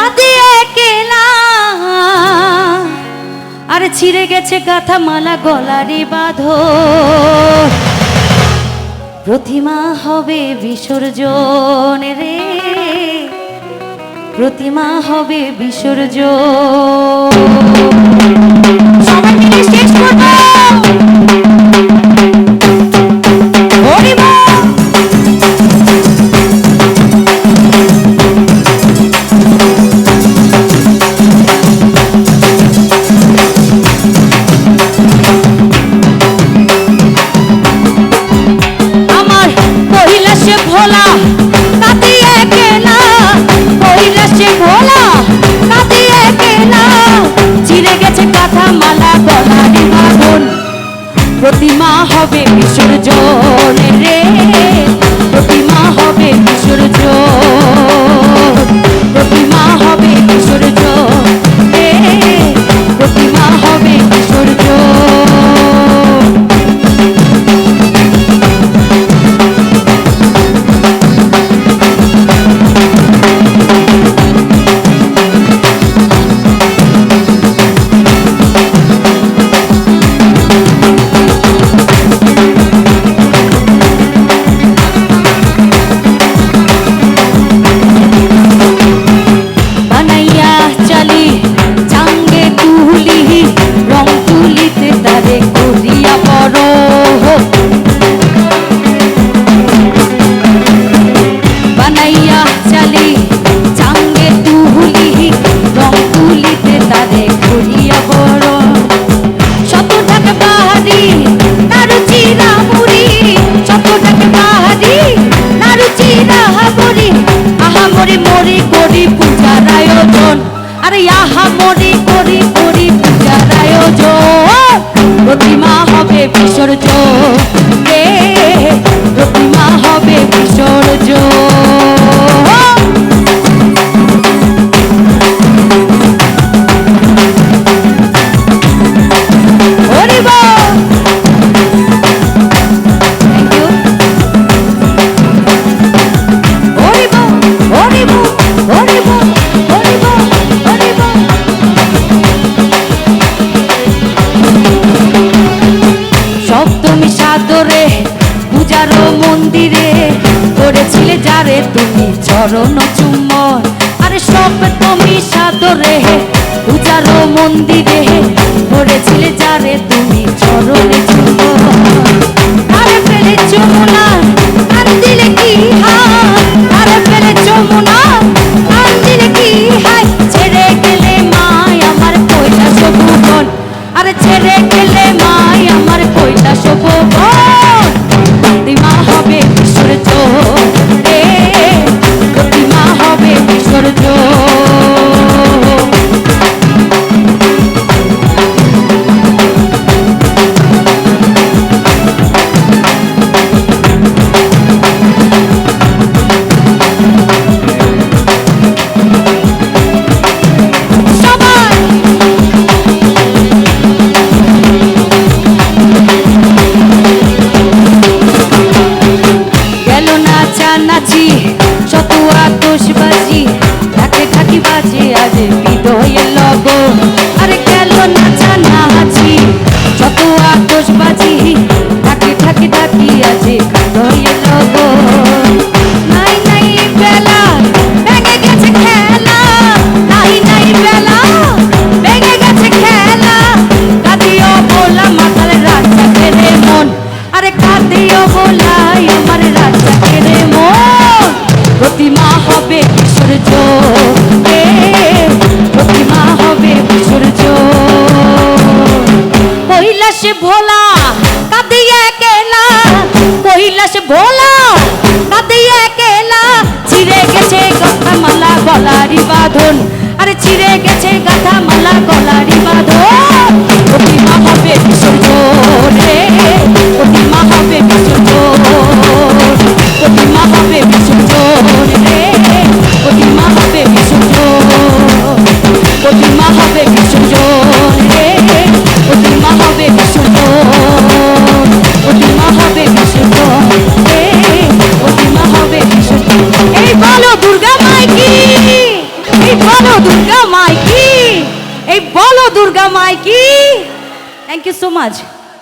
কাঁদিয়ে কেলা আরে ছিঁড়ে গেছে গাথা মালা গলারে বাঁধো প্রতিমা হবে বিসর্জন রে প্রতিমা হবে বিসর্জন সবাই মিলে শেষ করব প্রতিমা হবে বিসর্জন রে প্রতিমা হবে বিসর্জন প্রতিমা হবে বিসর্জন রে প্রতিমা হবে বিসর্জন মরি করি পূজার আয়োজন আরে আহা মরি করি করি পূজার আয়োজন প্রতিমা হবে বিসর্জন রে প্রতিমা হবে বিসর্জন পূজারো মন্দিরে করেছিলে যারে তুমি চরণ চুম্বন আরে সব তুমি সাদরে পূজারো মন্দিরে করেছিলে যারে তুমি চরণে চুম্বন আরে ফেলে যমুনা কান্দিলে কি হায় আরে ফেলে যমুনা কান্দিলে কি হায় ছেড়ে গেলে মায় আমার কৈলাস ভুবন আরে ছেড়ে গেলে মায় আমার কৈলাস ভুবন প্রতিমা হবে বিসর্জন রে প্রতিমা হবে বিসর্জন নাচি শত আতশবাজি ঢাকে ঢাকি বাজে আজ বিদয়ের লগন আরে গেল নাচা নাচি শত আতশবাজি ঢাকে ঢাকি ঢাকি আজ বিদয়ের লগন নাই নাই বেলা ভেঙে গেছে খেলা নাই নাই বেলা ভেঙে গেছে খেলা কাঁদিও বলা মাতাল রাজা কেড়ে মন আরে কাঁদিও বলাই আমার রাজা কেড়ে মন প্রতিমা হবে বিসর্জন প্রতিমা হবে বিসর্জন কৈলাসে ভোলা কাঁদিয়ে কেলা কৈলাসে ভোলা কাঁদিয়ে কেলা ছিঁড়ে গেছে গাথা মালা গলারি বাঁধন আরে ছিঁড়ে গেছে গাথা মালা গলারি বাঁধন প্রতিমা হবে বিসর্জন রে প্রতিমা হবে বিসর্জন প্রতিমা হবে বিসর্জন রে প্রতিমা হবে বিসর্জন প্রতিমা হবে বিসর্জন রে প্রতিমা হবে বিসর্জন প্রতিমা হবে বিসর্জন রে প্রতিমা হবে বিসর্জন এই বলো দুর্গা মাই কি এই বলো দুর্গা মাই কি, এই বলো দুর্গা মাই কি। Thank you so much.